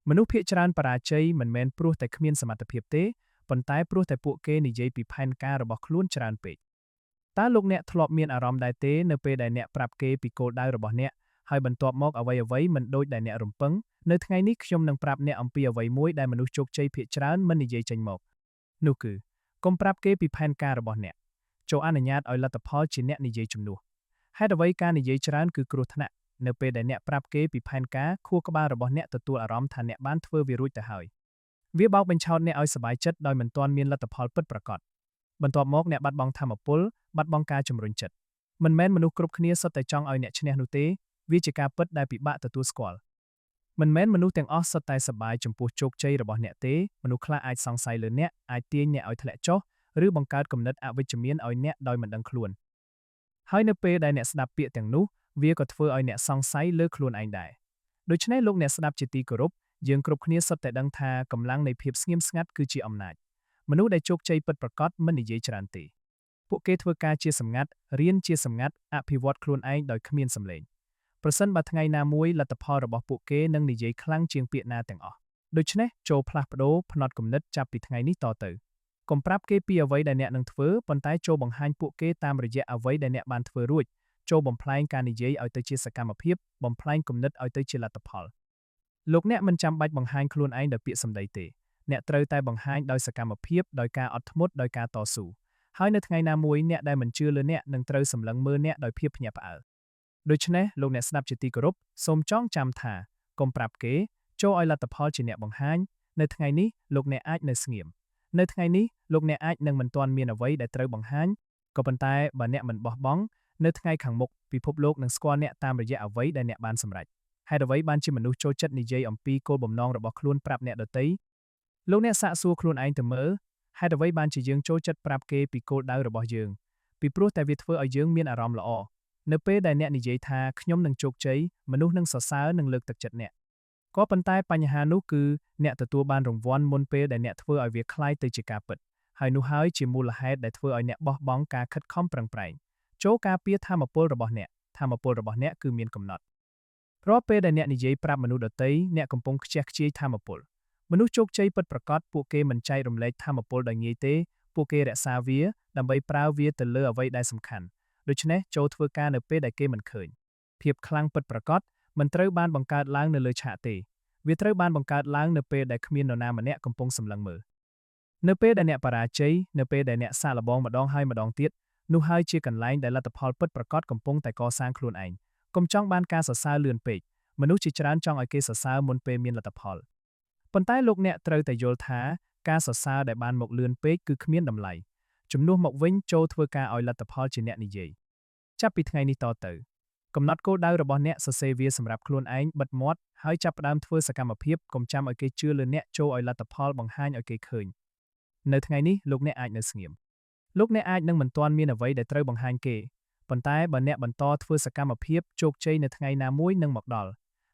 មនុស្សភាគច្រើនបរាជ័យមិនមែនព្រោះតែគ្មានសមត្ថភាពទេប៉ុន្តែព្រោះតែពួកគេនិយាយពីផែនការរបស់ខ្លួនច្រើនពេកតើលោកអ្នកធ្លាប់មានអារម្មណ៍ដែរទេនៅពេលដែលអ្នកប្រាប់គេពីគោលដៅរបស់អ្នកហើយបន្ទាប់មកអ្វីៗមិនដូចដែលអ្នករំពឹងនៅថ្ងៃនេះខ្ញុំនឹងប្រាប់អ្នកអំពីអ្វីមួយដែលមនុស្សជោគជ័យភាគច្រើនមិននិយាយចេញមកនោះគឺកុំប្រាប់គេពីផែនការរបស់អ្នកចូលអនុញ្ញាតឲ្យលទ្ធផលជាអ្នកនិយាយជំនួសហេតុអ្វីការនិយាយច្រើនគឺគ្រោះថ្នាក់នៅពេលដែលអ្នកប្រាប់គេពីផែនការខួរក្បាលរបស់អ្នកទទួលអារម្មណ៍ថាអ្នកបានធ្វើវារួចទៅហើយវាបោកបញ្ឆោតអ្នកឲ្យសប្បាយចិត្តដោយមិនទាន់មានលទ្ធផលពិតប្រាកដបន្ទាប់មកអ្នកបាត់បង់ថាមពលបាត់បង់ការជំរុញចិត្តមិនមែនមនុស្សគ្រប់គ្នាសុទ្ធតែចង់ឲ្យអ្នកឈ្នះនោះទេវាជាការពិតដែលពិបាកទទួលស្គាល់មិនមែនមនុស្សទាំងអស់សុទ្ធតែសប្បាយចំពោះជោគជ័យរបស់អ្នកទេមនុស្សខ្លះអាចសង្ស័យលើអ្នកអាចទាញអ្នកឲ្យធ្លាក់ចុះឬបង្កើតគំនិតអវិជ្ជមានឲ្យអ្នកដោយមិនដឹងខ្លួនហើយនៅពេលដែលអ្នកស្ដាប់ពាក្យទាំងនោះវាក៏ធ្វើឲ្យអ្នកសង្ស័យលើខ្លួនឯងដែរដូច្នេះលោកអ្នកស្ដាប់ជាទីគោរពយើងគ្រប់គ្នាសុទ្ធតែដឹងថាកម្លាំងនៃភាពស្ងៀមស្ងាត់គឺជាអំណាចមនុស្សដែលជោគជ័យពិតប្រាកដមិននិយាយច្រើនទេពួកគេធ្វើការជាសម្ងាត់រៀនជាសម្ងាត់អភិវឌ្ឍខ្លួនឯងដោយគ្មានសម្លេងប្រសិនបើថ្ងៃណាមួយលទ្ធផលរបស់ពួកគេនឹងនិយាយខ្លាំងជាងពាក្យណាទាំងអស់ដូច្នេះចូលផ្លាស់ប្ដូរផ្នត់គំនិតចាប់ពីថ្ងៃនេះតទៅកុំប្រាប់គេពីអ្វីដែលអ្នកនឹងធ្វើប៉ុន្តែចូលបង្ហាញពួកគេតាមរយៈអ្វីដែលអ្នកបានធ្វើរួចចូលបំផ្លែងការនិយាយឲ្យទៅជាសកម្មភាពបំផ្លែងគំនិតឲ្យទៅជាលទ្ធផលលោកអ្នកមិនចាំបាច់បង្ហាញខ្លួនឯងដោយពាក្យសម្ដីទេអ្នកត្រូវតែបង្ហាញដោយសកម្មភាពដោយការអត់ធ្មត់ដោយការតស៊ូហើយនៅថ្ងៃណាមួយអ្នកដែលមិនជឿលើអ្នកនឹងត្រូវសម្លឹងមើលអ្នកដោយភាពភ្ញាក់ផ្អើលដូច្នេះលោកអ្នកស្ដាប់ជាទីគោរពសូមចងចាំថាកុំប្រាប់គេចូលឲ្យលទ្ធផលជាអ្នកបង្ហាញនៅថ្ងៃនេះលោកអ្នកអាចនៅស្ងៀមនៅថ្ងៃនេះលោកអ្នកអាចនឹងមិនទាន់មានអ្វីដែលត្រូវបង្ហាញក៏ប៉ុន្តែបើអ្នកមិនបោះបង់នៅថ្ងៃខាងមុខពិភពលោកនឹងស្គាល់អ្នកតាមរយៈអ្វីដែលអ្នកបានសម្រេចហេតុអ្វីបានជាមនុស្សចូលចិត្តនិយាយអំពីគោលបំណងរបស់ខ្លួនប្រាប់អ្នកដទៃលោកអ្នកសាកសួរខ្លួនឯងទៅមើលហេតុអ្វីបានជាយើងចូលចិត្តប្រាប់គេពីគោលដៅរបស់យើងពីព្រោះតែវាធ្វើឲ្យយើងមានអារម្មណ៍ល្អនៅពេលដែលអ្នកនិយាយថាខ្ញុំនឹងជោគជ័យមនុស្សនឹងសរសើរនិងលើកទឹកចិត្តអ្នកក៏ប៉ុន្តែបញ្ហានោះគឺអ្នកទទួលបានរង្វាន់មុនពេលដែលអ្នកធ្វើឲ្យវាคล้ายទៅជាការពិតហើយនោះហើយជាមូលហេតុដែលធ្វើឲ្យអ្នកបោះបង់ការខិតខំប្រឹងប្រែងចូលការពារថាមពលរបស់អ្នកថាមពលរបស់អ្នកគឺមានកំណត់រាល់ពេលដែលអ្នកនិយាយប្រាប់មនុស្សដទៃអ្នកកំពុងខ្ជះខ្ជាយថាមពលមនុស្សជោគជ័យពិតប្រាកដពួកគេមិនចែករំលែកថាមពលដោយងាយទេពួកគេរក្សាវាដើម្បីប្រើវាទៅលើអ្វីដែលសំខាន់ដូច្នេះចូលធ្វើការនៅពេលដែលគេមិនឃើញភាពខ្លាំងពិតប្រាកដមិនត្រូវបានបង្កើតឡើងនៅលើឆាកទេវាត្រូវបានបង្កើតឡើងនៅពេលដែលគ្មាននរណាម្នាក់កំពុងសម្លឹងមើលនៅពេលដែលអ្នកបរាជ័យនៅពេលដែលអ្នកសាកល្បងម្ដងហើយម្ដងទៀតនោះហើយជាកន្លែងដែលលទ្ធផលពិតប្រាកដកំពុងតែកសាងខ្លួនឯងកុំចង់បានការសរសើរលឿនពេកមនុស្សជាច្រើនចង់ឲ្យគេសរសើរមុនពេលមានលទ្ធផលប៉ុន្តែលោកអ្នកត្រូវតែយល់ថាការសរសើរដែលបានមកលឿនពេកគឺគ្មានតម្លៃជំនួសមកវិញចូលធ្វើការឲ្យលទ្ធផលជាអ្នកនិយាយចាប់ពីថ្ងៃនេះតទៅកំណត់គោលដៅរបស់អ្នកសរសេរវាសម្រាប់ខ្លួនឯងបិទមាត់ហើយចាប់ផ្ដើមធ្វើសកម្មភាពកុំចាំឲ្យគេជឿលើអ្នកចូលឲ្យលទ្ធផលបង្ហាញឲ្យគេឃើញនៅថ្ងៃនេះលោកអ្នកអាចនៅស្ងៀមលោកអ្នកអាចនឹងមិនទាន់មានអ្វីដែលត្រូវបង្ហាញគេប៉ុន្តែបើអ្នកបន្តធ្វើសកម្មភាពជោគជ័យនៅថ្ងៃណាមួយនឹងមកដល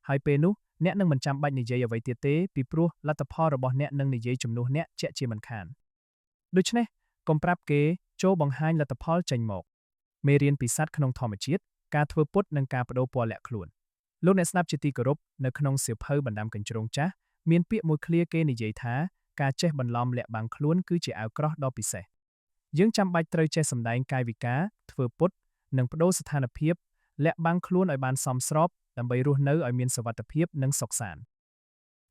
់ហើយពេលនោះអ្នកនឹងមិនចាំបាច់និយាយអ្វីទៀតទេពីព្រោះលទ្ធផលរបស់អ្នកនឹងនិយាយជំនួសអ្នកជាក់ជាមិនខានដូច្នេះកុំប្រាប់គេចូលបង្ហាញលទ្ធផលចេញមកមេរៀនពីសត្វក្នុងធម្មជាតិការធ្វើពុតនិងការបដូរពណ៌លាក់ខ្លួនលោកអ្នកស្ដាប់ជាទីគោរពនៅក្នុងសៀវភៅបណ្ដាំកញ្ជ្រោងចាស់មានពាក្យមួយឃ្លាគេនិយាយថាការចេះបន្លំលាក់បាំងខ្លួនគឺជាអាវក្រោះដ៏ពិសេសយើងចាំបាច់ត្រូវចេះសម្ដែងកាយវិការធ្វើពុតនិងបដូរស្ថានភាពលាក់បាំងខ្លួនឲ្យបានសមស្របដើម្បីរស់នៅឲ្យមានសុវត្ថិភាពនិងសុខសាន្ត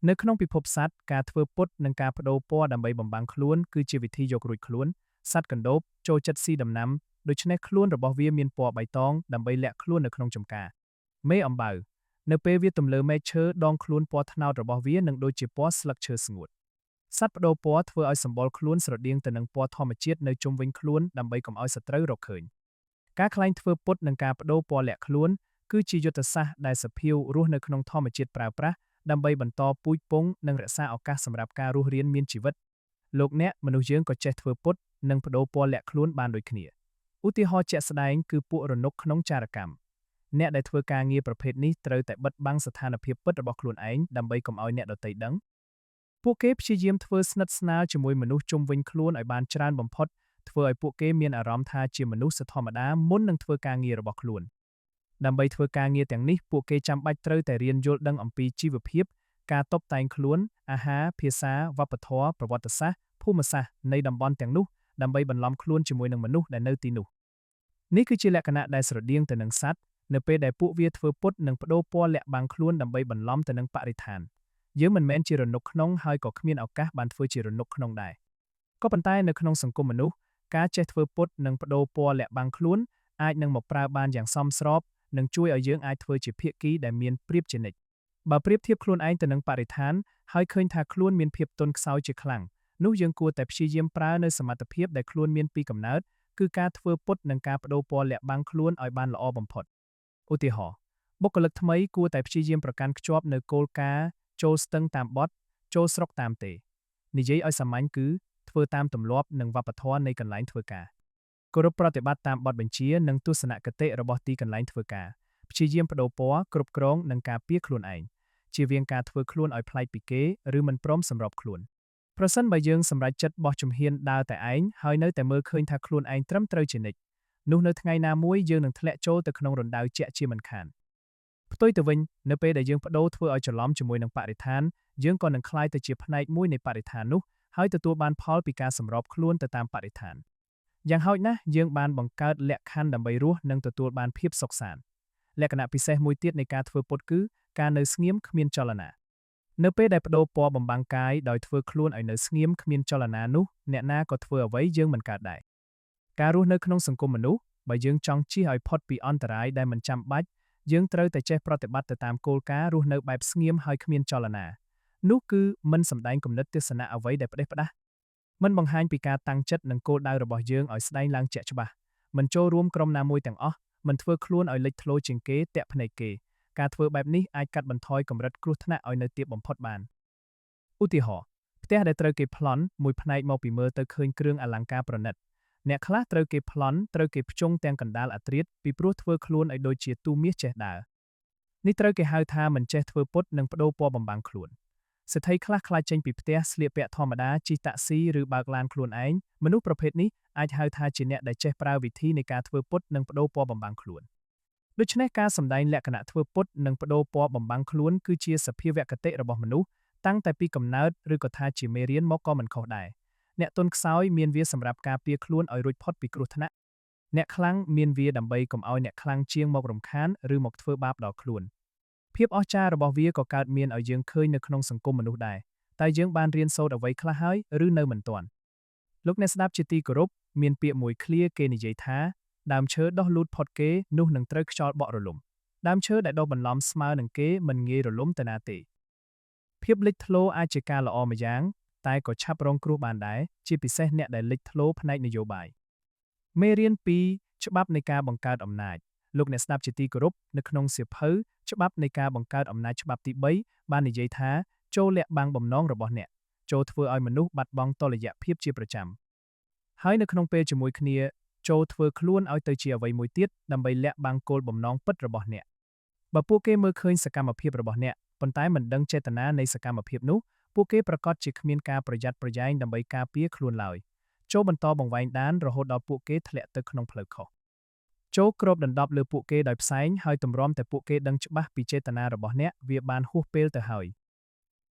នៅក្នុងពិភពសត្វការធ្វើពុតនិងការបដូរពណ៌ដើម្បីបំបាំងខ្លួនគឺជាវិធីយករួចខ្លួនសត្វកណ្ដូបចូលចិត្តស៊ីដំណាំដូច្នេះខ្លួនរបស់វាមានពណ៌បៃតងដើម្បីលាក់ខ្លួននៅក្នុងចម្ការមេអំបៅនៅពេលវាទម្លើមែកឈើដងខ្លួនពណ៌ត្នោតរបស់វានឹងដូចជាពណ៌ស្លឹកឈើស្ងួតសត្វបដូរពណ៌ធ្វើឲ្យសម្បុរខ្លួនស្រដៀងទៅនឹងពណ៌ធម្មជាតិនៅជុំវិញខ្លួនដើម្បីកុំឲ្យសត្រូវរកឃើញការខ្លែងធ្វើពុតនិងការបដូរពណ៌លាក់ខ្លួនគឺជាយុទ្ធសាស្ត្រដែលសភាវរស់នៅក្នុងធម្មជាតិប្រើប្រាស់ដើម្បីបន្តពូជពង្សនិងរក្សាឱកាសសម្រាប់ការរស់រានមានជីវិតលោកអ្នកមនុស្សយើងក៏ចេះធ្វើពុតនិងបដូរពណ៌លាក់ខ្លួនបានដូចគ្នាឧទាហរណ៍ជាក់ស្ដែងគឺពួករនុកក្នុងចារកម្មអ្នកដែលធ្វើការងារប្រភេទនេះត្រូវតែបិទបាំងស្ថានភាពពិតរបស់ខ្លួនឯងដើម្បីកុំឲ្យអ្នកដទៃដឹងពួកគេព្យាយាមធ្វើស្និទ្ធស្នាលជាមួយមនុស្សជុំវិញខ្លួនឲ្យបានច្រើនបំផុតធ្វើឲ្យពួកគេមានអារម្មណ៍ថាជាមនុស្សធម្មតាមុននឹងធ្វើការងាររបស់ខ្លួនដើម្បីធ្វើការងារទាំងនេះពួកគេចាំបាច់ត្រូវតែរៀនយល់ដឹងអំពីជីវភាព ការតុបតែងខ្លួនអាហារភាសាវប្បធម៌ប្រវត្តិសាស្ត្រភូមិសាស្ត្រនៃតំបន់ទាំងនោះដើម្បីបន្លំខ្លួនជាមួយនឹងមនុស្សដែលនៅទីនោះនេះគឺជាលក្ខណៈដែលស្រដៀងទៅនឹងសត្វនៅពេលដែលពួកវាធ្វើពុតនិងបដូរពណ៌លាក់បាំងខ្លួនដើម្បីបន្លំទៅនឹងបរិស្ថានយើងមិនមែនជារនុកក្នុងហើយក៏គ្មានឱកាសបានធ្វើជារនុកក្នុងដែរក៏ប៉ុន្តែនៅក្នុងសង្គមមនុស្សការចេះធ្វើពុតនិងបដូរពណ៌លាក់បាំងខ្លួនអាចនឹងមកប្រើបានយ៉ាងសមស្របនិងជួយឲ្យយើងអាចធ្វើជាភាគីដែលមានប្រៀបជានិច្ចបើប្រៀបធៀបខ្លួនឯងទៅនឹងបរិស្ថានហើយឃើញថាខ្លួនមានភាពទន់ខ្សោយជាខ្លាំងនោះយើងគួរតែព្យាយាមប្រើនៅសមត្ថភាពដែលខ្លួនមានពីកំណើតគឺការធ្វើពុតនិងការបដូរពណ៌លាក់បាំងខ្លួនឲ្យបានល្អបំផុតឧទាហរណ៍បុគ្គលិកថ្មីគួរតែព្យាយាមប្រកាន់ខ្ជាប់នៅគោលការណ៍ចូលស្ទឹងតាមបទចូលស្រុកតាមទេនិយាយឲ្យសាមញ្ញគឺធ្វើតាមទម្លាប់និងវប្បធម៌នៃកន្លែងធ្វើការគោរពប្រតិបត្តិតាមបទបញ្ជានិងទស្សនគតិរបស់ទីកន្លែងធ្វើការព្យាយាមបដូរពណ៌គ្រប់គ្រងនិងការពារខ្លួនឯងជៀសវាងការធ្វើខ្លួនឲ្យប្លែកពីគេឬមិនព្រមសម្របខ្លួនប្រសិនបើយើងសម្រេចចិត្តបោះជំហានដើរតែឯងហើយនៅតែមើលឃើញថាខ្លួនឯងត្រឹមត្រូវជានិច្ចនោះនៅថ្ងៃណាមួយយើងនឹងធ្លាក់ចូលទៅក្នុងរណ្ដៅជាក់ជាមិនខានផ្ទុយទៅវិញនៅពេលដែលយើងបដូរធ្វើឲ្យច្រឡំជាមួយនឹងបរិស្ថានយើងក៏នឹងក្លាយទៅជាផ្នែកមួយនៃបរិស្ថាននោះហើយទទួលបានផលពីការសម្របខ្លួនទៅតាមបរិស្ថានយ៉ាងហោចណាស់យើងបានបង្កើតលក្ខខណ្ឌដើម្បីរស់និងទទួលបានភាពសុខសាន្តលក្ខណៈពិសេសមួយទៀតនៃការធ្វើពុតគឺការនៅស្ងៀមគ្មានចលនានៅពេលដែលបដូរពណ៌បំបាំងកាយដោយធ្វើខ្លួនឲ្យនៅស្ងៀមគ្មានចលនានោះអ្នកណាក៏ធ្វើអ្វីយើងមិនកើតដែរការរស់នៅក្នុងសង្គមមនុស្សបើយើងចង់ជៀសឲ្យផុតពីអន្តរាយដែលមិនចាំបាច់យើងត្រូវតែចេះប្រតិបត្តិទៅតាមគោលការណ៍រស់នៅបែបស្ងៀមហើយគ្មានចលនានោះគឺមិនសម្ដែងគំនិតទស្សនៈអ្វីដែលផ្ដេសផ្ដាសមិនបង្ហាញពីការតាំងចិត្តនិងគោលដៅរបស់យើងឲ្យស្ដែងឡើងជាក់ច្បាស់មិនចូលរួមក្រុមណាមួយទាំងអស់មិនធ្វើខ្លួនឲ្យលេចធ្លោជាងគេតាក់ភ្នែកគេការធ្វើបែបនេះអាចកាត់បន្ថយកម្រិតគ្រោះថ្នាក់ឲ្យនៅទាបបំផុតបានឧទាហរណ៍ផ្ទះដែលត្រូវគេប្លន់មួយផ្នែកមកពីមើលទៅឃើញគ្រឿងអលង្ការប្រណិតអ្នកខ្លះត្រូវគេប្លន់ត្រូវគេភ្ជង់ទាំងកណ្ដាលអាធ្រាត្រពីព្រោះធ្វើខ្លួនឲ្យដូចជាទូមាសចេះដើរនេះត្រូវគេហៅថាមិនចេះធ្វើពុតនិងបដូរពណ៌បំបាំងខ្លួនសេដ្ឋីខ្លះខ្លាចចេញពីផ្ទះស្លៀកពាក់ធម្មតាជិះតាក់ស៊ីឬបើកឡានខ្លួនឯងមនុស្សប្រភេទនេះអាចហៅថាជាអ្នកដែលចេះប្រើវិធីនៃការធ្វើពុតនិងបដូរពណ៌បំបាំងខ្លួនដូច្នេះការសម្ដែងលក្ខណៈធ្វើពុតនិងបដូរពណ៌បំបាំងខ្លួនគឺជាសភាវគតិរបស់មនុស្សតាំងតែពីកំណើតឬក៏ថាជាមេរៀនមកក៏មិនខុសដែរអ្នកទន់ខ្សោយមានវាសម្រាប់ការពារខ្លួនឲ្យរួចផុតពីគ្រោះថ្នាក់អ្នកខ្លាំងមានវាដើម្បីកុំឲ្យអ្នកខ្លាំងជាងមករំខានឬមកធ្វើបាបដល់ខ្លួនភាពអស្ចារ្យរបស់វាក៏កើតមានឲ្យយើងឃើញនៅក្នុងសង្គមមនុស្សដែរតែយើងបានរៀនសូត្រអ្វីខ្លះហើយឬនៅមិនទាន់លោកអ្នកស្ដាប់ជាទីគោរពមានពាក្យមួយឃ្លាគេនិយាយថាដើមឈើដុះលូតផុតគេនោះនឹងត្រូវខ្យល់បក់រលំដើមឈើដែលដុះបន្លំស្មើនឹងគេមិនងាយរលំទៅណាទេភាពលេចធ្លោអាចជាការល្អម្យ៉ាងតែក៏ឆាប់រងគ្រោះបានដែរជាពិសេសអ្នកដែលលេចធ្លោផ្នែកនយោបាយមេរៀន2ច្បាប់នៃការបង្កើតអំណាចលោកអ្នកស្ដាប់ជាទីគោរពនៅក្នុងសៀវភៅច្បាប់នៃការបង្កើតអំណាចច្បាប់ទី3បាននិយាយថាចូលលាក់បាំងបំណងរបស់អ្នកចូលធ្វើឲ្យមនុស្សបាត់បង់តុល្យភាពជាប្រចាំហើយនៅក្នុងពេលជាមួយគ្នាចូលធ្វើខ្លួនឲ្យទៅជាអ្វីមួយទៀតដើម្បីលាក់បាំងគោលបំណងពិតរបស់អ្នកបើពួកគេមើលឃើញសកម្មភាពរបស់អ្នកប៉ុន្តែមិនដឹងចេតនានៃសកម្មភាពនោះពួកគេប្រកាសជាគ្មានការប្រយ័ត្នប្រយែងដើម្បីការពារខ្លួនឡើយចូលបន្តបង្វែងដានរហូតដល់ពួកគេធ្លាក់ទៅក្នុងផ្លូវខុសចូលគ្របដណ្ដប់លើពួកគេដោយផ្សែងហើយទម្រាំតែពួកគេដឹងច្បាស់ពីចេតនារបស់អ្នកវាបានហួសពេលទៅហើ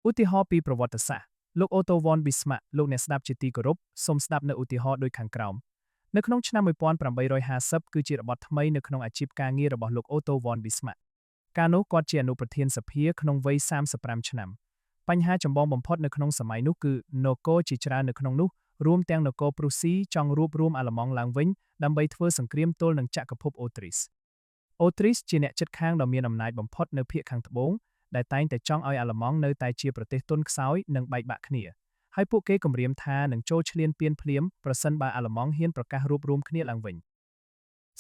យឧទាហរណ៍ពីប្រវត្តិសាស្ត្រលោកអូតូវ៉នប៊ីស្ម៉ាក់លោកអ្នកស្ដាប់ជាទីគោរពសូមស្ដាប់នៅឧទាហរណ៍ដូចខាងក្រោមនៅក្នុងឆ្នាំ1850គឺជារបត់ថ្មីនៅក្នុងអាជីពការងាររបស់លោកអូតូវ៉នប៊ីស្ម៉ាក់កាលនោះគាត់ជាអនុប្រធានសភាក្នុងវ័យ35ឆ្នាំបញ្ហាចម្បងបំផុតនៅក្នុងសម័យនោះគឺនគរជាច្រើននៅក្នុងនោះរួមទាំងនគរព្រុសស៊ីចង់រួបរวมអាល្លឺម៉ង់ឡើងវិញដើម្បីធ្វើសង្គ្រាមទល់នឹងចក្រភពអូទ្រីសអូទ្រីសជាអ្នកជិតខាងដ៏មានអំណាចបំផុតនៅភាគខាងត្បូងដែលតែងតែចង់ឲ្យអាល្លឺម៉ង់នៅតែជាប្រទេសទន់ខ្សោយនិងបែកបាក់គ្នាហើយពួកគេគំរាមថានឹងចូលឈ្លានពានភ្លាមប្រសិនបើអាល្លឺម៉ង់ហ៊ានប្រកាសរួបរวมគ្នាឡើងវិ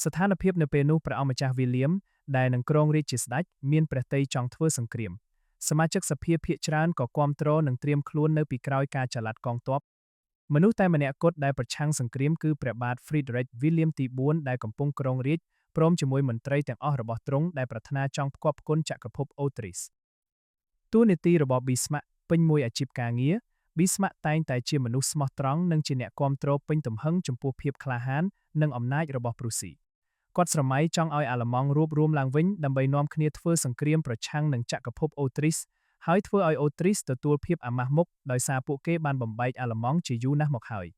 ញស្ថានភាពនៅពេលនោះព្រះអង្គម្ចាស់វីលៀមដែលនឹងគ្រងរាជ្យជាស្ដេចមានព្រះទ័យចង់ធ្វើសង្គ្រាមសមាជិកសភាភាគច្រើនក៏គាំទ្រនិងត្រៀមខ្លួននៅពីក្រោយការចល័តកងទ័ពមនុស្សតែម្នាក់គត់ដែលប្រឆាំងសង្គ្រាមគឺព្រះបាទ Frederick William ទី4ដែលកំពុងគ្រងរាជ្យព្រមជាមួយមន្ត្រីទាំងអស់របស់ទ្រង់ដែលប្រាថ្នាចង់ផ្គប់ផ្គុនចក្រភពអូទ្រីសតួនាទីរបស់ Bismarck ពេញមួយអាជីពការងារ Bismarck តែងតែជាមនុស្សស្មោះត្រង់និងជាអ្នកគាំទ្រពេញទំហឹងចំពោះភាពក្លាហាននិងអំណាចរបស់ព្រុសស៊ីគាត់ស្រមៃចង់ឲ្យអាល្លឺម៉ង់រួបរวมឡើងវិញដើម្បីនាំគ្នាធ្វើសង្គ្រាមប្រឆាំងនឹងចក្រភពអូទ្រីស ហើយធ្វើឲ្យអូទ្រីសទទួលភាពអាម៉ាស់មុខដោយសារពួកគេបានបំបែកអាល្លឺម៉ង់ជាយូរណាស់មកហើ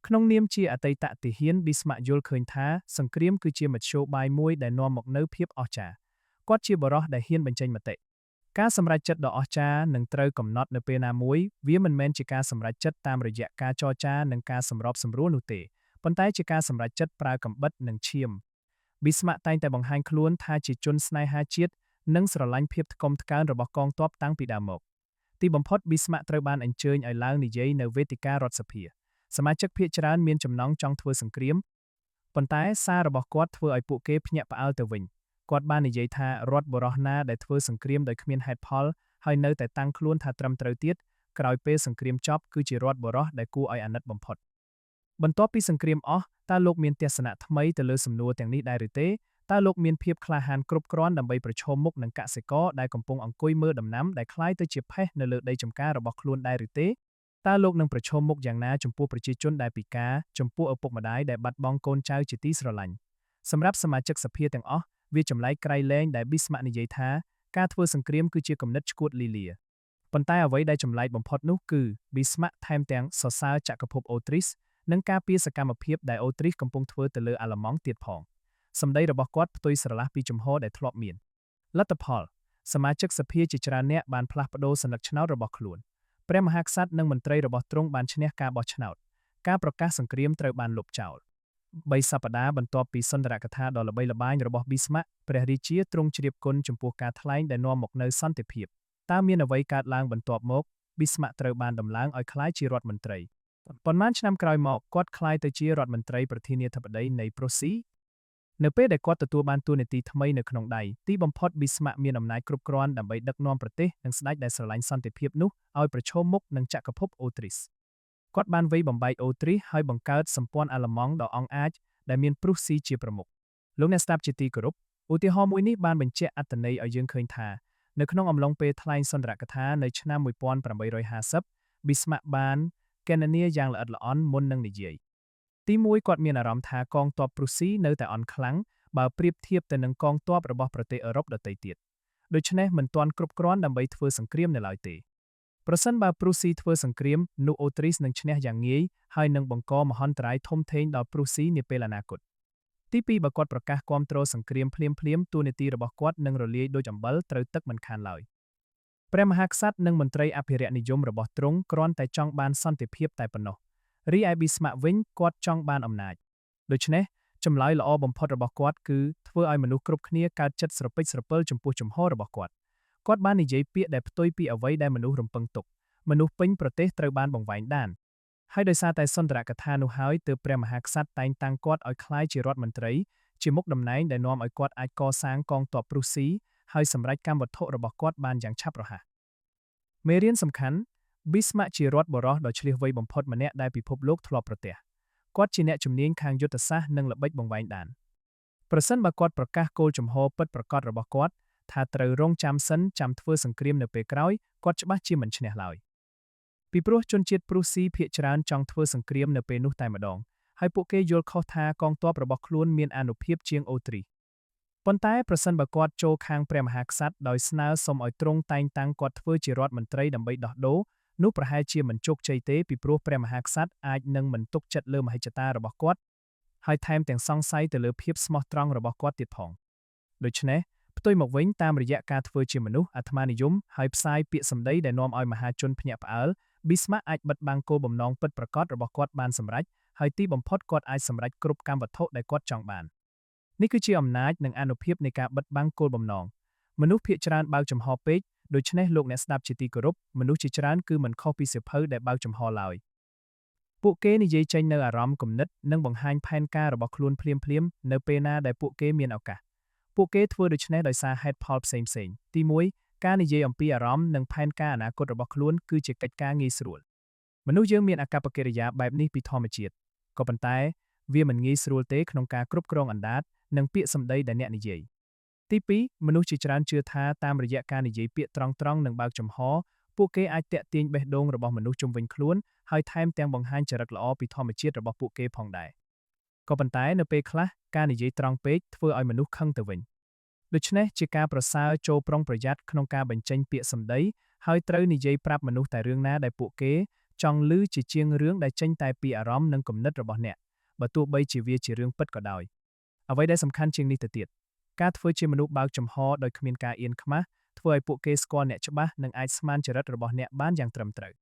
យក្នុងនាមជាអតីតទាហានប៊ីស្ម៉ាក់យល់ឃើញថាសង្គ្រាមគឺជាមធ្យោបាយមួយដែលនាំមកនូវភាពអស្ចារ្យគាត់ជាបរិះដែលហ៊ានបញ្ចេញមតិការសម្រេចចិត្តដ៏អស្ចារ្យនឹងត្រូវកំណត់នៅពេលណាមួយវាមិនមែនជាការសម្រេចចិត្តតាមរយៈការចរចានិងការសម្របសម្រួលនោះទេប៉ុន្តែជាការសម្រេចចិត្តប្រើកាំបិតនិងឈាមប៊ីស្ម៉ាក់តែងតែបង្ហាញខ្លួនថាជាជនស្នេហាជាតិនិងស្រឡាញ់ភាពថ្កុំថ្កើងរបស់កងទ័ពតាំងពីដើមមកទីបំផុតប៊ីស្ម៉ាក់ត្រូវបានអញ្ជើញឲ្យឡើងនិយាយនៅវេទិការដ្ឋសភាសមាជិកភាគច្រើនមានចំណង់ចង់ធ្វើសង្គ្រាមប៉ុន្តែសាររបស់គាត់ធ្វើឲ្យពួកគេភ្ញាក់ផ្អើលទៅវិញគាត់បាននិយាយថារដ្ឋបរោះណាដែលធ្វើសង្គ្រាមដោយគ្មានហេតុផលហើយនៅតែតាំងខ្លួនថាត្រឹមត្រូវទៀតក្រោយពេលសង្គ្រាមចប់គឺជារដ្ឋបរោះដែលគួរឲ្យអាណិតបំផុតបន្ទាប់ពីសង្គ្រាមអស់តើលោកមានទស្សនៈថ្មីទៅលើសំណួរទាំងនេះដែរឬទេតើលោកមានភាពក្លាហានគ្រប់គ្រាន់ដើម្បីប្រឈមមុខនឹងកសិករដែលកំពុងអង្គុយមើលដំណាំដែលคล้ายទៅជាផេះនៅលើដីចម្ការរបស់ខ្លួនដែរឬទេតើលោកនឹងប្រឈមមុខយ៉ាងណាចំពោះប្រជាជនដែលពិការចំពោះឪពុកម្ដាយដែលបាត់បង់កូនចៅជាទីស្រឡាញ់សម្រាប់សមាជិកសភាទាំងអស់វាចម្លែកក្រៃលែងដែលប៊ីស្ម៉ាក់និយាយថាការធ្វើសង្គ្រាមគឺជាគំនិតឆ្កួតលីលាប៉ុន្តែអ្វីដែលចម្លែកបំផុតនោះគឺប៊ីស្ម៉ាក់ថែមទាំងសរសើរចក្រភពអូទ្រីសនិងការពារសកម្មភាពដែលអូទ្រីសកំពុងធ្វើទៅលើអាល្លឺម៉ង់ទៀតផងសម្ដីរបស់គាត់ផ្ទុយស្រឡះពីជំហរដែលធ្លាប់មានលទ្ធផលសមាជិកសភាជាច្រើនអ្នកបានផ្លាស់ប្តូរសន្លឹកឆ្នោតរបស់ខ្លួនព្រះមហាក្សត្រនិងមន្ត្រីរបស់ទ្រង់បានឈ្នះការបោះឆ្នោតការប្រកាសសង្គ្រាមត្រូវបានលុបចោល3សប្តាហ៍បន្ទាប់ពីសុន្ទរកថាដ៏ល្បីល្បាញរបស់ប៊ីស្ម៉ាក់ព្រះរាជាទ្រង់ជ្រាបគុណចំពោះការថ្លែងដែលនាំមកនូវសន្តិភាពតើមានអ្វីកើតឡើងបន្ទាប់មកប៊ីស្ម៉ាក់ត្រូវបានដំឡើងឲ្យក្លាយជារដ្ឋមន្ត្រីប៉ុន្មានឆ្នាំក្រោយមកគាត់ក្លាយទៅជារដ្ឋមន្ត្រីប្រធានាធិបតីនៃប្រូស៊ីនៅពេលដែលគាត់ទទួលបានតួនាទីថ្មីនៅក្នុងដៃទីបំផុតប៊ីស្ម៉ាក់មានអំណាចគ្រប់គ្រាន់ដើម្បីដឹកនាំប្រទេសនិងស្ដេចដែលស្រឡាញ់សន្តិភាពនោះឲ្យប្រឈមមុខនឹងចក្រភពអូទ្រីសគាត់បានវាយបំបែកអូទ្រីសហើយបង្កើតសម្ព័ន្ធអាល្លឺម៉ង់ដ៏អង់អាចដែលមានព្រុសស៊ីជាប្រមុខលោកអ្នកស្ដាប់ជាទីគោរពឧទាហរណ៍មួយនេះបានបញ្ជាក់អត្ថន័យឲ្យយើងឃើញថានៅក្នុងអំឡុងពេលថ្លែងសុន្ទរកថានៅឆ្នាំ1850ប៊ីស្ម៉ាក់បានគណនាយ៉ាងល្អិតល្អន់មុននឹងនិយាយទីមួយគាត់មានអារម្មណ៍ថាកងទ័ពព្រុសស៊ីនៅតែអន់ខ្លាំងបើប្រៀបធៀបទៅនឹងកងទ័ពរបស់ប្រទេសអឺរ៉ុបដទៃទៀតដូច្នេះមិនទាន់គ្រប់គ្រាន់ដើម្បីធ្វើសង្គ្រាមនៅឡើយទេប្រសិនបើព្រុសស៊ីធ្វើសង្គ្រាមនោះអូទ្រីសនឹងឈ្នះយ៉ាងងាយហើយនឹងបង្កមហន្តរាយធំធេងដល់ព្រុសស៊ីនាពេលអនាគតទីពីរបើគាត់ប្រកាសគាំទ្រសង្គ្រាមភ្លាមៗតួនាទីរបស់គាត់នឹងរលាយដូចអំបិលត្រូវទឹកមិនខានឡើយព្រះមហាក្សត្រនិងមន្ត្រីអភិរក្សនិយមរបស់ទ្រង់គ្រាន់តែចង់បានសន្តិភាពតែប៉ុណ្ណោះរីឯប៊ីស្ម៉ាក់វិញគាត់ចង់បានអំណាចដូច្នេះចម្លើយល្អបំផុតរបស់គាត់គឺធ្វើឲ្យមនុស្សគ្រប់គ្នាកើតចិត្តស្រពេចស្រពិលចំពោះជំហររបស់គាត់បាននិយាយពាក្យដែលផ្ទុយពីអ្វីដែលមនុស្សរំពឹងទុកមនុស្សពេញប្រទេសត្រូវបានបង្វែងដានហើយដោយសារតែសុន្ទរកថានោះហើយទើបព្រះមហាក្សត្រតែងតាំងគាត់ឲ្យក្លាយជារដ្ឋមន្ត្រីជាមុខតំណែងដែលនាំឲ្យគាត់អាចកសាងកងទ័ពព្រុសស៊ីហើយសម្រេចកម្មវត្ថុរបស់គាត់បានយ៉ាងឆាប់រហ័សមេរៀនសំខាន់ប៊ីស្ម៉ាក់ជារដ្ឋបរោះដ៏ឈ្លាសវៃបំផុតម្នាក់ដែលពិភពលោកធ្លាប់ប្រទះគាត់ជាអ្នកជំនាញខាងយុទ្ធសាស្ត្រនិងល្បិចបង្វែងដានប្រសិនបើគាត់ប្រកាសគោលជំហរពិតប្រាកដរបស់គាត់ថាត្រូវរងចាំសិនចាំធ្វើសង្គ្រាមនៅពេលក្រោយគាត់ច្បាស់ជាមិនឈ្នះឡើយពីព្រោះជនជាតិព្រុសស៊ីភាគច្រើនចង់ធ្វើសង្គ្រាមនៅពេលនោះតែម្ដងហើយពួកគេយល់ខុសថាកងទ័ពរបស់ខ្លួនមានអានុភាពជាងអូទ្រីសប៉ុន្តែប្រសិនបើគាត់ចូលខាងព្រះមហាក្សត្រដោយស្នើសុំឲ្យទ្រង់តែងតាំងគាត់ធ្វើជារដ្ឋមន្ត្រីដើម្បីដោះដូរនោះប្រហែលជាមិនជោគជ័យទេពីព្រោះព្រះមហាក្សត្រអាចនឹងមិនទុកចិត្តលើមហិច្ឆតារបស់គាត់ហើយថែមទាំងសង្ស័យទៅលើភាពស្មោះត្រង់របស់គាត់ទៀតផងដូច្នេះផ្ទុយមកវិញតាមរយៈការធ្វើជាមនុស្សអាត្មានិយមហើយផ្សាយពាក្យសម្ដីដែលនាំឲ្យមហាជនភ្ញាក់ផ្អើលប៊ីស្ម៉ាក់អាចបិទបាំងគោលបំណងពិតប្រាកដរបស់គាត់បានសម្រេចហើយទីបំផុតគាត់អាចសម្រេចគ្រប់កម្មវត្ថុដែលគាត់ចង់បាននេះគឺជាអំណាចនិងអានុភាពនៃការបិទបាំងគោលបំណងមនុស្សភាគច្រើនបើកចំហពេកដូច្នេះលោកអ្នកស្ដាប់ជាទីគោរពមនុស្សជាច្រើនគឺមិនខុសពីសៀវភៅដែលបើកចំហឡើយពួកគេនិយាយចេញនូវអារម្មណ៍គំនិតនិងបង្ហាញផែនការរបស់ខ្លួនភ្លាមៗនៅពេលណាដែលពួកគេមានឱកាសពួកគេធ្វើដូច្នេះដោយសារហេតុផលផ្សេងៗទី1ការនិយាយអំពីអារម្មណ៍និងផែនការអនាគតរបស់ខ្លួនគឺជាកិច្ចការងាយស្រួលមនុស្សយើងមានអាកប្បកិរិយាបែបនេះពីធម្មជាតិក៏ប៉ុន្តែវាមិនងាយស្រួលទេក្នុងការគ្រប់គ្រងអណ្ដាតនិងពាក្យសម្ដីដែលអ្នកនិយាយទី2មនុស្សជាច្រើនជឿថាតាមរយៈការនិយាយពាក្យត្រង់ៗនិងបើកចំហពួកគេអាចទាក់ទាញបេះដូងរបស់មនុស្សជុំវិញខ្លួនហើយថែមទាំងបង្ហាញចរិតល្អពីធម្មជាតិរបស់ពួកគេផងដែរក៏ប៉ុន្តែនៅពេលខ្លះការនិយាយត្រង់ពេកធ្វើឲ្យមនុស្សខឹងទៅវិញ ដូច្នេះជាការប្រសើរចូលប្រុងប្រយ័ត្នក្នុងការបញ្ចេញពាក្យសម្ដីហើយត្រូវនិយាយប្រាប់មនុស្សតែរឿងណាដែលពួកគេចង់ឮជាជាងរឿងដែលចេញតែពីអារម្មណ៍និងគំនិតរបស់អ្នកបើទោះបីជាវាជារឿងពិតក៏ដោយអ្វីដែលសំខាន់ជាងនេះទៅទៀតការធ្វើជាមនុស្សបើកចំហដោយគ្មានការអៀនខ្មាសធ្វើឲ្យពួកគេស្គាល់អ្នកច្បាស់និងអាចស្មានចរិតរបស់អ្នកបានយ៉ាងត្រឹមត្រូវ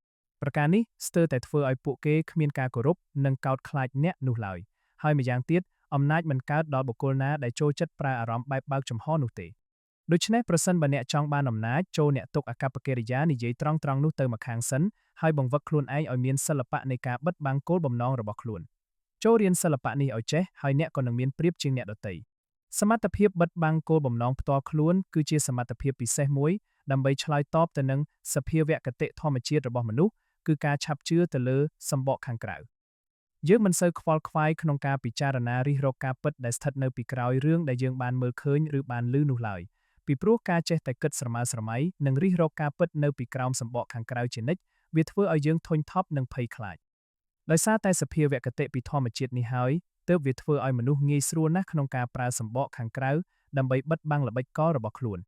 ប្រការនេះស្ទើរតែធ្វើឲ្យពួកគេគ្មានការគោរពនិងកោតខ្លាចអ្នកនោះឡើយហើយម្យ៉ាងទៀតអំណាចមិនកើតដល់បុគ្គលណាដែលចូលចិត្តប្រើអារម្មណ៍បែបបើកចំហនោះទេដូច្នេះប្រសិនបើអ្នកចង់បានអំណាចចូលអ្នកទុកអាកប្បកិរិយានិយាយត្រង់ៗនោះទៅម្ខាងសិនហើយបង្វឹកខ្លួនឯងឲ្យមានសិល្បៈនៃការបិទបាំងគោលបំណងរបស់ខ្លួនចូលរៀនសិល្បៈនេះឲ្យចេះហើយអ្នកក៏នឹងមានប្រៀបជាងអ្នកដទៃសមត្ថភាពបិទបាំងគោលបំណងផ្ទាល់ខ្លួនគឺជាសមត្ថភាពពិសេសមួយដើម្បីឆ្លើយតបទៅនឹងសភាវគតិធម្មជាតិរបស់មនុស្សគឺការឆាប់ជឿទៅលើសម្បកខាងក្រៅយើងមិនសូវខ្វល់ខ្វាយក្នុងការពិចារណារិះរកការពិតដែលស្ថិតនៅពីក្រោយរឿងដែលយើងបានមើលឃើញឬបានឮនោះឡើយពីព្រោះការចេះតែគិតស្រមើស្រមៃនិងរិះរកការពិតនៅពីក្រោមសម្បកខាងក្រៅជានិច្ចវាធ្វើឲ្យយើងធុញថប់និងភ័យខ្លាចដោយសារតែសភាវគតិពីធម្មជាតិនេះហើយទើបវាធ្វើឲ្យមនុស្សងាយស្រួលណាស់ក្នុងការប្រើសម្បកខាងក្រៅដើម្បីបិទបាំងល្បិចកលរបស់ខ្លួន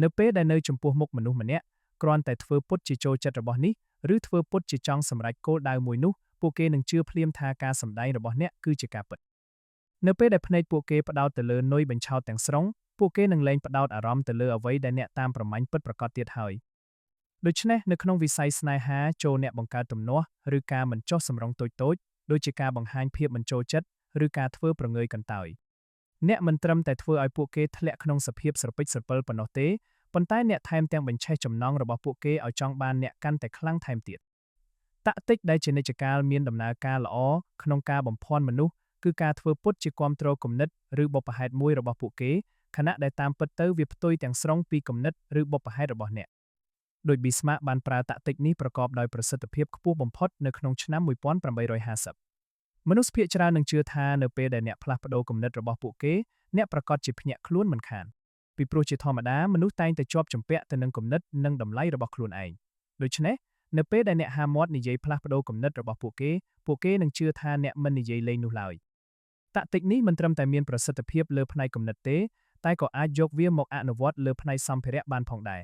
នៅពេលដែលនៅចំពោះមុខមនុស្សម្នាក់គ្រាន់តែធ្វើពុតជាចូលចិត្តរបស់នេះឬធ្វើពុតជាចង់សម្រេចគោលដៅមួយនោះពួកគេនឹងជឿភ្លាមថាការសម្ដែងរបស់អ្នកគឺជាការពិតនៅពេលដែលភ្នែកពួកគេផ្ដោតទៅលើនុយបញ្ឆោតទាំងស្រុងពួកគេនឹងលែងផ្ដោតអារម្មណ៍ទៅលើអ្វីដែលអ្នកតាមប្រម៉ាញ់ពិតប្រាកដទៀតហើយដូច្នេះនៅក្នុងវិស័យស្នេហាចូលអ្នកបង្កើតទំនាស់ឬការមិនចោះសម្រងតូចៗដូចជាការបង្ហាញភាពមិនចូលចិត្តឬការធ្វើប្រងើយកន្តើយអ្នកមិនត្រឹមតែធ្វើឲ្យពួកគេធ្លាក់ក្នុងសភាពស្រពេចស្រពិលប៉ុណ្ណោះទេប៉ុន្តែអ្នកថែមទាំងបញ្ឆេះចំណងរបស់ពួកគេឲ្យចង់បានអ្នកកាន់តែខ្លាំងថែមទៀតតាក់ទិកដែលជានិច្ចកាលមានដំណើរការល្អក្នុងការបំភាន់មនុស្សគឺការធ្វើពុតជាគាំទ្រគំនិតឬបុព្វហេតុមួយរបស់ពួកគេខណៈដែលតាមពិតទៅវាផ្ទុយទាំងស្រុងពីគំនិតឬបុព្វហេតុរបស់អ្នកដោយ Bismarck បានប្រើតាក់ទិកនេះប្រកបដោយប្រសិទ្ធភាពខ្ពស់បំផុតនៅក្នុងឆ្នាំ1850មនុស្សភាគច្រើននឹងជឿថានៅពេលដែលអ្នកផ្លាស់ប្ដូរគំនិតរបស់ពួកគេអ្នកប្រកាសជាភ្ញាក់ខ្លួនមិនខានពីព្រោះជាធម្មតាមនុស្សតែងតែជាប់ជំពាក់ទៅនឹងគំនិតនិងតម្លៃរបស់ខ្លួនឯងដូច្នេះនៅពេលដែលអ្នកហាមាត់និយាយផ្លាស់ប្ដូរគំនិតរបស់ពួកគេនឹងជឿថាអ្នកមិននិយាយលេងនោះឡើយតាក់ទិកនេះមិនត្រឹមតែមានប្រសិទ្ធភាពលើផ្នែកគំនិតទេតែក៏អាចយកវាមកអនុវត្តលើផ្នែកសម្ភារៈបានផងដែរ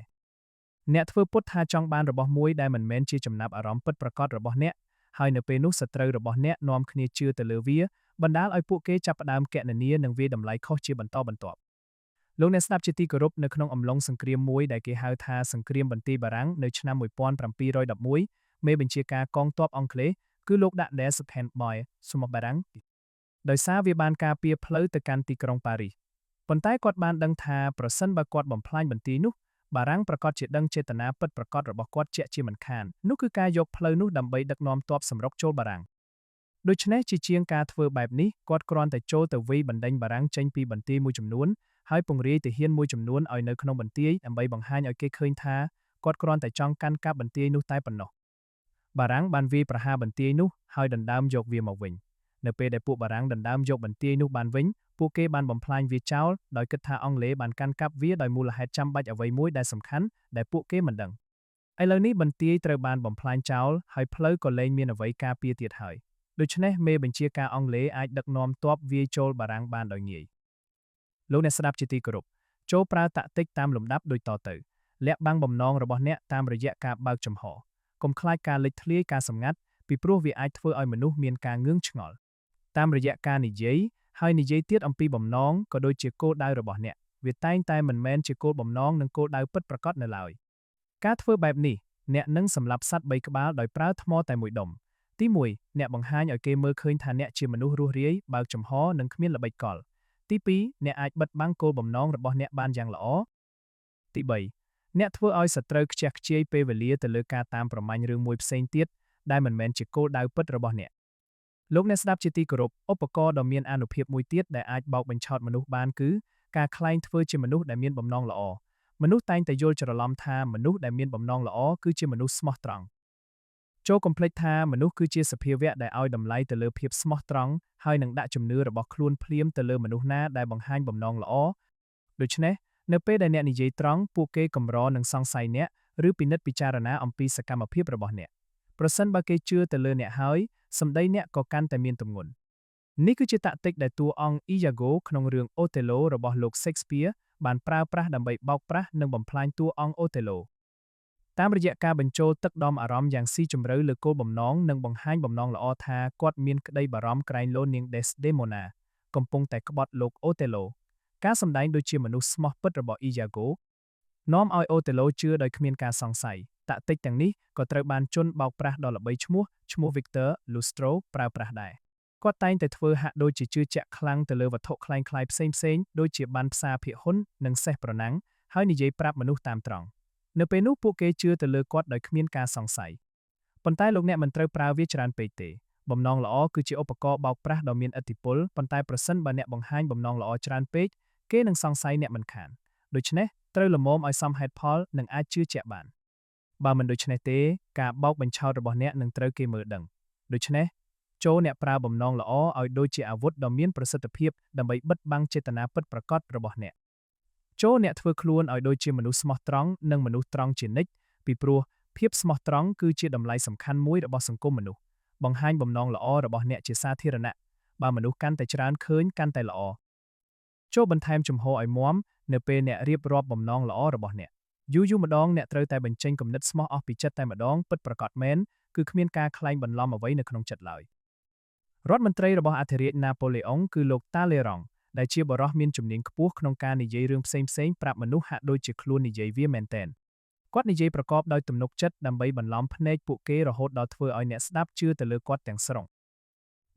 អ្នកធ្វើពុតថាចង់បានរបស់មួយដែលមិនមែនជាចំណាប់អារម្មណ៍ពិតប្រាកដរបស់អ្នកហើយនៅពេលនោះសត្រូវរបស់អ្នកនាំគ្នាជឿទៅលើវាបណ្ដាលឲ្យពួកគេចាប់ផ្ដើមគណនានិងវាយតម្លៃខុសជាបន្តបន្ទាប់លោកអ្នកស្ដាប់ជាទីគោរពនៅក្នុងអំឡុងសង្គ្រាមមួយដែលគេហៅថាសង្គ្រាមបន្ទាយបារាំងនៅឆ្នាំ1711មេបញ្ជាការកងទ័ពអង់គ្លេសគឺលោកដាក់ Descent Boy សុំបារាំងដោយសារវាបានការពារផ្លូវទៅកាន់ទីក្រុងប៉ារីសប៉ុន្តែគាត់បានដឹងថាប្រសិនបើគាត់បំផ្លាញបន្ទាយនោះបារាំងប្រកាសជាដឹងចេតនាពិតប្រាកដរបស់គាត់ជាក់ជាមិនខាននោះគឺការយកផ្លូវនោះដើម្បីដឹកនាំទ័ពសម្រុកចូលបារាំងដូច្នេះជាជាងការធ្វើបែបនេះគាត់គ្រាន់តែចូលទៅវាយបណ្ដេញបារាំងចេញពីបន្ទាយមួយចំនួនហើយពង្រាយទាហានមួយចំនួនឲ្យនៅក្នុងបន្ទាយដើម្បីបង្ហាញឲ្យគេឃើញថាគាត់គ្រាន់តែចង់កាន់កាប់បន្ទាយនោះតែប៉ុណ្ណោះបារាំងបានវាយប្រហារបន្ទាយនោះហើយដណ្ដើមយកវាមកវិញនៅពេលដែលពួកបារាំងដណ្ដើមយកបន្ទាយនោះបានវិញពួកគេបានបំផ្លាញវាចោលដោយគិតថាអង់គ្លេសបានកាន់កាប់វាដោយមូលហេតុចាំបាច់អ្វីមួយដែលសំខាន់ដែលពួកគេមិនដឹងឥឡូវនេះបន្ទាយត្រូវបានបំផ្លាញចោលហើយផ្លូវក៏លែងមានអ្វីការពារទៀតហើយដូច្នេះមេបញ្ជាការអង់គ្លេសអាចដឹកនាំទ័ពវាយចូលបារាំងបានដោយងាយលោកអ្នកស្ដាប់ជាទីគោរពចូលប្រើតាក់ទិកតាមលំដាប់ដូចតទៅលាក់បាំងបំណងរបស់អ្នកតាមរយៈការបើកចំហកុំខ្លាចការលេចធ្លាយការសម្ងាត់ពីព្រោះវាអាចធ្វើឲ្យមនុស្សមានការងឿងឆ្ងល់តាមរយៈការនិយាយហើយនិយាយទៀតអំពីបំណងក៏ដូចជាគោលដៅរបស់អ្នកវាតែងតែមិនមែនជាគោលបំណងនិងគោលដៅពិតប្រាកដនៅឡើយការធ្វើបែបនេះអ្នកនឹងសម្លាប់សត្វ3ក្បាលដោយប្រើថ្មតែមួយដុំទី1អ្នកបង្ហាញឲ្យគេមើលឃើញថាអ្នកជាមនុស្សរស់រាយបើកចំហនិងគ្មានល្បិចកលទី2អ្នកអាចបិទបាំងគោលបំណងរបស់អ្នកបានយ៉ាងល្អទី3អ្នកធ្វើឲ្យសត្រូវខ្ជះខ្ជាយពេលវេលាទៅលើការតាមប្រម៉ាញ់រឿងមួយផ្សេងទៀតដែលមិនមែនជាគោលដៅពិតរបស់អ្នកលោកអ្នកស្ដាប់ជាទីគោរពឧបករណ៍ដ៏មានអានុភាពមួយទៀតដែលអាចបោកបញ្ឆោតមនុស្សបានគឺការក្លែងធ្វើជាមនុស្សដែលមានបំណងល្អមនុស្សតែងតែយល់ច្រឡំថាមនុស្សដែលមានបំណងល្អគឺជាមនុស្សស្មោះត្រង់ចូលកុំភ្លេចថាមនុស្សគឺជាសភាវៈដែលឲ្យតម្លៃទៅលើភាពស្មោះត្រង់ហើយនឹងដាក់ជំនឿរបស់ខ្លួនភ្លាមទៅលើមនុស្សណាដែលបង្ហាញបំណងល្អដូច្នេះនៅពេលដែលអ្នកនិយាយត្រង់ពួកគេកម្រនឹងសង្ស័យអ្នកឬពិនិត្យពិចារណាអំពីសកម្មភាពរបស់អ្នកប្រសិនបើគេជឿទៅលើអ្នកហើយសម្ដីអ្នកក៏កាន់តែមានទម្ងន់នេះគឺជាតាក់ទិកដែលតួអង្គ Iago ក្នុងរឿង Othello របស់លោក Shakespeare បានប្រើប្រាស់ដើម្បីបោកប្រាស់និងបំផ្លាញតួអង្គអូតេឡូតាមរយៈការបញ្ចូលទឹកដមអារម្មណ៍យ៉ាងស៊ីជម្រៅលើគោលបំណងនិងបង្ហាញបំណងល្អថាគាត់មានក្តីបារម្ភក្រែងលោនាង Desdemona កំពុងតែក្បត់លោកអូតេឡូការសម្ដែងដូចជាមនុស្សស្មោះពិតរបស់ Iago នាំឲ្យអូតេឡូជឿដោយគ្មានការសង្ស័យតាក់ទិចទាំងនេះក៏ត្រូវបានជនបោកប្រាស់ដ៏ល្បីឈ្មោះ Victor Lustro ប្រើប្រាស់ដែរគាត់តែងតែធ្វើហាក់ដូចជាជឿជាក់ខ្លាំងទៅលើវត្ថុคล้ายៗផ្សេងៗដូចជាប័ណ្ណផ្សារភាគហ៊ុននិងសេះប្រណាំងហើយនិយាយប្រាប់មនុស្សតាមត្រង់នៅពេលនោះពួកគេជឿទៅលើគាត់ដោយគ្មានការសង្ស័យប៉ុន្តែលោកអ្នកមិនត្រូវប្រើវាច្រើនពេកទេបំណងល្អគឺជាឧបករណ៍បោកប្រាស់ដ៏មានឥទ្ធិពលប៉ុន្តែប្រសិនបើអ្នកបង្ហាញបំណងល្អច្រើនពេកគេនឹងសង្ស័យអ្នកមិនខានដូច្នេះត្រូវល្មមឲ្យសមហេតុផលនិងអាចជឿជាក់បានបើមិនដូច្នេះទេការបោកបញ្ឆោតរបស់អ្នកនឹងត្រូវគេមើលដឹងដូច្នេះចូលអ្នកប្រើបំណងល្អឲ្យដូចជាអាវុធដ៏មានប្រសិទ្ធភាពដើម្បីបិទបាំងចេតនាពិតប្រាកដរបស់អ្នកចូលអ្នកធ្វើខ្លួនឲ្យដូចជាមនុស្សស្មោះត្រង់និងមនុស្សត្រង់ជានិច្ចពីព្រោះភាពស្មោះត្រង់គឺជាតម្លៃសំខាន់មួយរបស់សង្គមមនុស្សបង្ហាញបំណងល្អរបស់អ្នកជាសាធារណៈបើមនុស្សកាន់តែច្រើនឃើញកាន់តែល្អចូលបន្ថែមជំហរឲ្យមាំនៅពេលអ្នករៀបរាប់បំណងល្អរបស់អ្នកយូរម្ដងអ្នកត្រូវតែបញ្ចេញគំនិតស្មោះអស់ពីចិត្តតែម្ដងពិតប្រាកដមែនគឺគ្មានការក្លែងបន្លំអ្វីនៅក្នុងចិត្តឡើយរដ្ឋមន្ត្រីរបស់អធិរាជណាប៉ូឡេអុងគឺលោកតាឡេរ៉ង់ដែលជាបរិះមានជំនាញខ្ពស់ក្នុងការនិយាយរឿងផ្សេងៗប្រាប់មនុស្សហាក់ដូចជាខ្លួននិយាយវាមែនទែនគាត់និយាយប្រកបដោយទំនុកចិត្តដើម្បីបន្លំភ្នែកពួកគេរហូតដល់ធ្វើឲ្យអ្នកស្ដាប់ជឿទៅលើគាត់ទាំងស្រុង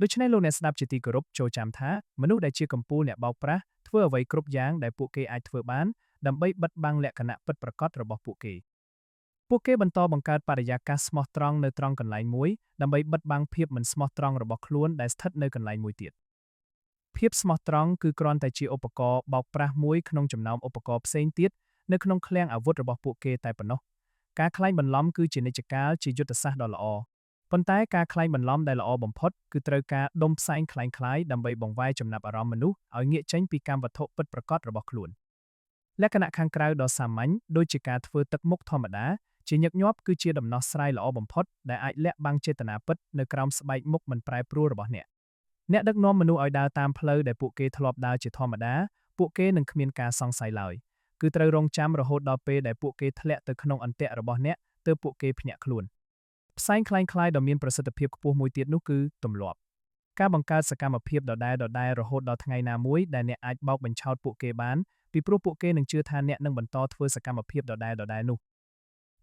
ដូច្នេះលោកអ្នកស្ដាប់ជាទីគោរពចូលចាំថាមនុស្សដែលជាកំពូលអ្នកបោកប្រាស់ធ្វើអ្វីគ្រប់យ៉ាងដែលពួកគេអាចធ្វើបានដើម្បីបិទបាំងលក្ខណៈពិតប្រាកដរបស់ពួកគេបន្តបង្កើតបរិយាកាសស្មោះត្រង់នៅត្រង់កន្លែងមួយដើម្បីបិទបាំងភាពមិនស្មោះត្រង់របស់ខ្លួនដែលស្ថិតនៅកន្លែងមួយទៀតភាពស្មោះត្រង់គឺគ្រាន់តែជាឧបករណ៍បោកប្រាស់មួយក្នុងចំណោមឧបករណ៍ផ្សេងទៀតនៅក្នុងឃ្លាំងអាវុធរបស់ពួកគេតែប៉ុណ្ណោះការក្លែងបន្លំគឺជានិច្ចកាលជាយុទ្ធសាស្ត្រដ៏ល្អប៉ុន្តែការក្លែងបន្លំដែលល្អបំផុតគឺត្រូវការដុំផ្សែងคล้ายៗដើម្បីបង្វែរចំណាប់អារម្មណ៍មនុស្សឲ្យងាកចេញពីកម្មវត្ថុពិតប្រាកដរបស់ខ្លួនលក្ខណៈខាងក្រៅដ៏សាមញ្ញដូចជាការធ្វើទឹកមុខធម្មតាជាញឹកញាប់គឺជាដំណោះស្រាយល្អបំផុតដែលអាចលាក់បាំងចេតនាពិតនៅក្រោមស្បែកមុខមិនប្រែប្រួលរបស់អ្នកដឹកនាំមនុស្សឲ្យដើរតាមផ្លូវដែលពួកគេធ្លាប់ដើរជាធម្មតាពួកគេនឹងគ្មានការសង្ស័យឡើយគឺត្រូវរងចាំរហូតដល់ពេលដែលពួកគេធ្លាក់ទៅក្នុងអន្ទាក់របស់អ្នកទើបពួកគេភ្ញាក់ខ្លួនផ្សែងคล้ายៗដ៏មានប្រសិទ្ធភាពខ្ពស់មួយទៀតនោះគឺទម្លាប់ការបង្កើតសកម្មភាពដដែលរហូតដល់ថ្ងៃណាមួយដែលអ្នកអាចបោកបញ្ឆោតពួកគេបានពីព្រោះពួកគេនឹងជឿថាអ្នកនឹងបន្តធ្វើសកម្មភាពដដែលនោះ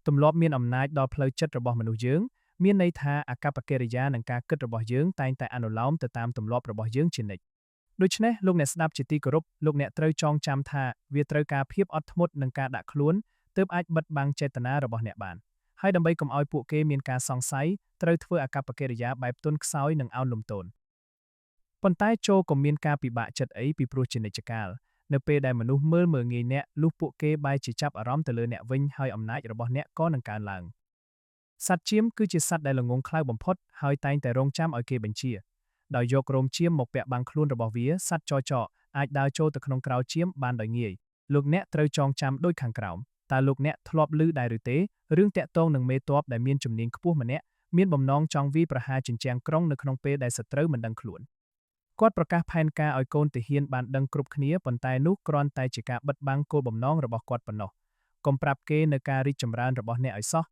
ទម្លាប់មានអំណាចដល់ផ្លូវចិត្តរបស់មនុស្សយើងមានន័យថាអាកប្បកិរិយានិងការគិតរបស់យើងតែងតែអនុលោមទៅតាមទម្លាប់របស់យើងជានិច្ចដូច្នេះលោកអ្នកស្ដាប់ជាទីគោរពលោកអ្នកត្រូវចងចាំថាវាត្រូវការភាពអត់ធ្មត់និងការដាក់ខ្លួនទើបអាចបិទបាំងចេតនារបស់អ្នកបានហើយដើម្បីកុំឲ្យពួកគេមានការសង្ស័យត្រូវធ្វើអាកប្បកិរិយាបែបទន់ខ្សោយនិងអោនលំទោនប៉ុន្តែចូលក៏មានការពិបាកចិត្តអីពីព្រោះជានិច្ចកាលនៅពេលដែលមនុស្សមើលងាយអ្នកលុះពួកគេបែរជាចាប់អារម្មណ៍ទៅលើអ្នកវិញហើយអំណាចរបស់អ្នកក៏នឹងកើនឡើងសត្វជៀមគឺជាសត្វដែលល្ងង់ខ្លៅបំផុតហើយតែងតែរងចាំឲ្យគេបញ្ជាដោយយករោមជៀមមកពាក់បាំងខ្លួនរបស់វាសត្វចចអាចដើរចូលទៅក្នុងក្រោលជៀមបានដោយងាយលោកអ្នកត្រូវចងចាំដូចខាងក្រោមតើលោកអ្នកធ្លាប់ឮដែរឬទេរឿងតាក់ទងនឹងមេទ័ពដែលមានជំនាញខ្ពស់ម្នាក់មានបំណងចង់វាយប្រហារជញ្ជាំងក្រុងនៅក្នុងពេលដែលសត្រូវមិនដឹងខ្លួនគាត់ប្រកាសផែនការឲ្យកូនទាហានបានដឹងគ្រប់គ្នាប៉ុន្តែនោះគ្រាន់តែជាការបិទបាំងគោលបំណងរបស់គាត់ប៉ុណ្ណោះកុំប្រាប់គេនៅការរីកចម្រើនរបស់អ្នកឲ្យសោះ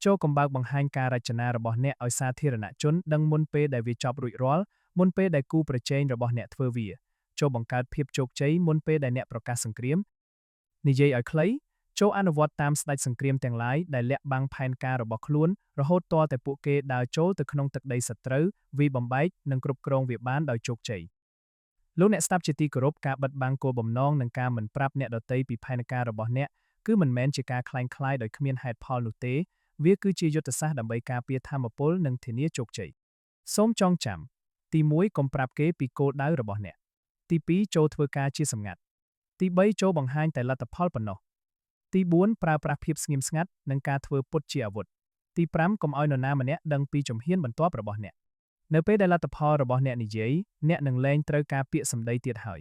ចូលកំបើកបង្ហាញការរចនារបស់អ្នកឲ្យសាធារណជនដឹងមុនពេលដែលវាចប់រួចរាល់មុនពេលដែលគូប្រជែងរបស់អ្នកធ្វើវាចូលបង្កើតភាពជោគជ័យមុនពេលដែលអ្នកប្រកាសសង្គ្រាមនិយាយឲ្យខ្លីចូលអនុវត្តតាមស្ដេចសង្គ្រាមទាំងឡាយដែលលាក់បាំងផែនការរបស់ខ្លួនរហូតទាល់តែពួកគេដើរចូលទៅក្នុងទឹកដីសត្រូវវាបំបែកនិងគ្រប់គ្រងវាបានដោយជោគជ័យលោកអ្នកស្ដាប់ជាទីគោរពការបិទបាំងគោលបំណងនិងការមិនប្រាប់អ្នកដទៃពីផែនការរបស់អ្នកគឺមិនមែនជាការคล้ายដោយគ្មានហេតុផលនោះទេវាគឺជាយុទ្ធសាស្ត្រដើម្បីការពារធម៌ពលនិងធានាជោគជ័យសូមចងចាំទី1កុំប្រាប់គេពីគោលដៅរបស់អ្នកទី2ចូលធ្វើការជាសម្ងាត់ទី3ចូលបង្ហាញតែលទ្ធផលប៉ុណ្ណោះទី4ប្រើប្រាស់ភាពស្ងៀមស្ងាត់និងការធ្វើពុតជាអាវុធទី5កុំឲ្យនរណាម្នាក់ដឹងពីជំហានបន្ទាប់របស់អ្នកនៅពេលដែលលទ្ធផលរបស់អ្នកនិយាយអ្នកនឹងលែងត្រូវការពាក្យសម្ដីទៀតហើយ